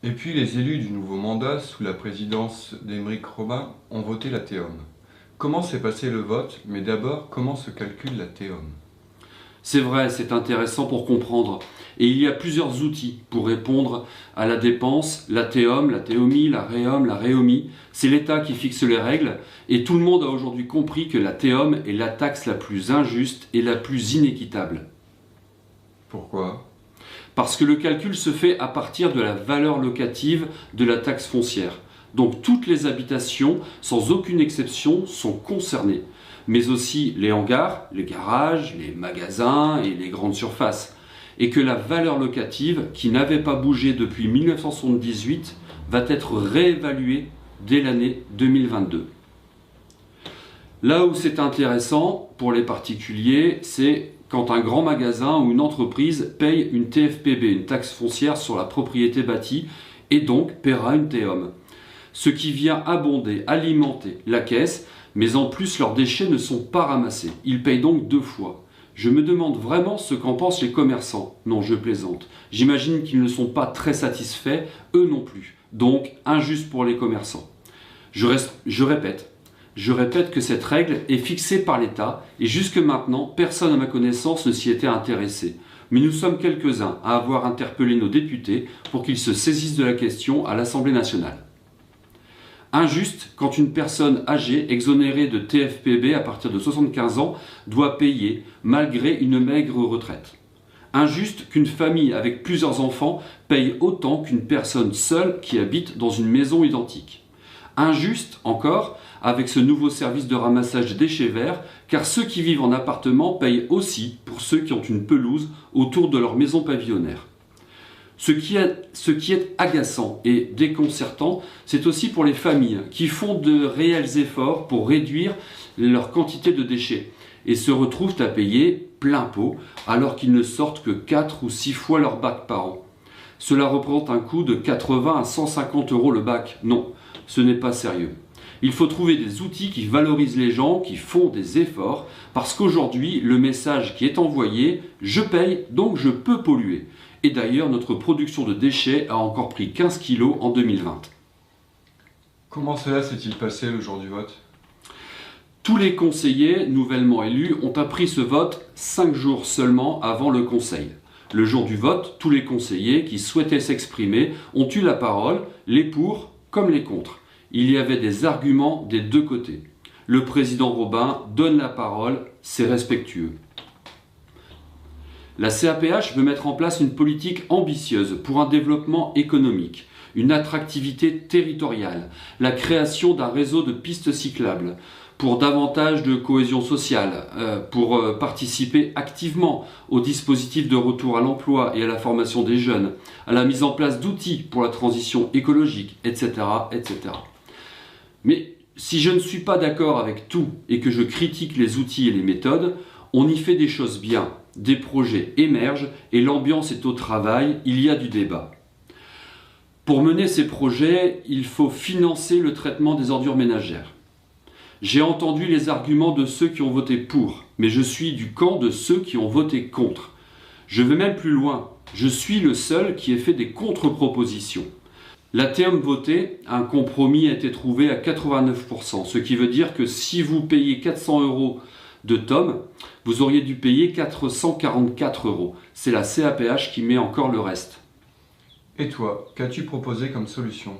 Et puis les élus du nouveau mandat, sous la présidence d'Aymeric Robin, ont voté la TEOM. Comment s'est passé le vote, mais d'abord, comment se calcule la TEOM? C'est vrai, c'est intéressant pour comprendre. Et il y a plusieurs outils pour répondre à la dépense, la TEOM, la TEOMI, la REOM, la REOMI. C'est l'État qui fixe les règles et tout le monde a aujourd'hui compris que la TEOM est la taxe la plus injuste et la plus inéquitable. Pourquoi? Parce que le calcul se fait à partir de la valeur locative de la taxe foncière. Donc toutes les habitations, sans aucune exception, sont concernées. Mais aussi les hangars, les garages, les magasins et les grandes surfaces. Et que la valeur locative, qui n'avait pas bougé depuis 1978, va être réévaluée dès l'année 2022. Là où c'est intéressant pour les particuliers, c'est quand un grand magasin ou une entreprise paye une TFPB, une taxe foncière sur la propriété bâtie, et donc paiera une TEOM. Ce qui vient abonder, alimenter la caisse, mais en plus leurs déchets ne sont pas ramassés. Ils payent donc deux fois. Je me demande vraiment ce qu'en pensent les commerçants. Non, je plaisante. J'imagine qu'ils ne sont pas très satisfaits, eux non plus. Donc, injuste pour les commerçants. Je répète que cette règle est fixée par l'État et jusque maintenant, personne à ma connaissance ne s'y était intéressé. Mais nous sommes quelques-uns à avoir interpellé nos députés pour qu'ils se saisissent de la question à l'Assemblée nationale. Injuste quand une personne âgée exonérée de TFPB à partir de 75 ans doit payer malgré une maigre retraite. Injuste qu'une famille avec plusieurs enfants paye autant qu'une personne seule qui habite dans une maison identique. Injuste encore avec ce nouveau service de ramassage des déchets verts, car ceux qui vivent en appartement payent aussi pour ceux qui ont une pelouse autour de leur maison pavillonnaire. Ce qui est agaçant et déconcertant, c'est aussi pour les familles qui font de réels efforts pour réduire leur quantité de déchets et se retrouvent à payer plein pot alors qu'ils ne sortent que 4 ou 6 fois leur bac par an. Cela représente un coût de 80 à 150 € le bac. Non, ce n'est pas sérieux. Il faut trouver des outils qui valorisent les gens qui font des efforts, parce qu'aujourd'hui, le message qui est envoyé, je paye, donc je peux polluer. Et d'ailleurs, notre production de déchets a encore pris 15 kilos en 2020. Comment cela s'est-il passé le jour du vote? Tous les conseillers nouvellement élus ont appris ce vote 5 jours seulement avant le conseil. Le jour du vote, tous les conseillers qui souhaitaient s'exprimer ont eu la parole, les pour comme les contre. Il y avait des arguments des deux côtés. Le président Robin donne la parole, c'est respectueux. La CAPH veut mettre en place une politique ambitieuse pour un développement économique, une attractivité territoriale, la création d'un réseau de pistes cyclables, pour davantage de cohésion sociale, pour participer activement au dispositif de retour à l'emploi et à la formation des jeunes, à la mise en place d'outils pour la transition écologique, etc., etc. Mais si je ne suis pas d'accord avec tout et que je critique les outils et les méthodes, on y fait des choses bien, des projets émergent et l'ambiance est au travail, il y a du débat. Pour mener ces projets, il faut financer le traitement des ordures ménagères. J'ai entendu les arguments de ceux qui ont voté pour, mais je suis du camp de ceux qui ont voté contre. Je vais même plus loin, je suis le seul qui ait fait des contre-propositions. La TEOM votée, un compromis a été trouvé à 89%, ce qui veut dire que si vous payez 400 € de TOM, vous auriez dû payer 444 €. C'est la CAPH qui met encore le reste. Et toi, qu'as-tu proposé comme solution?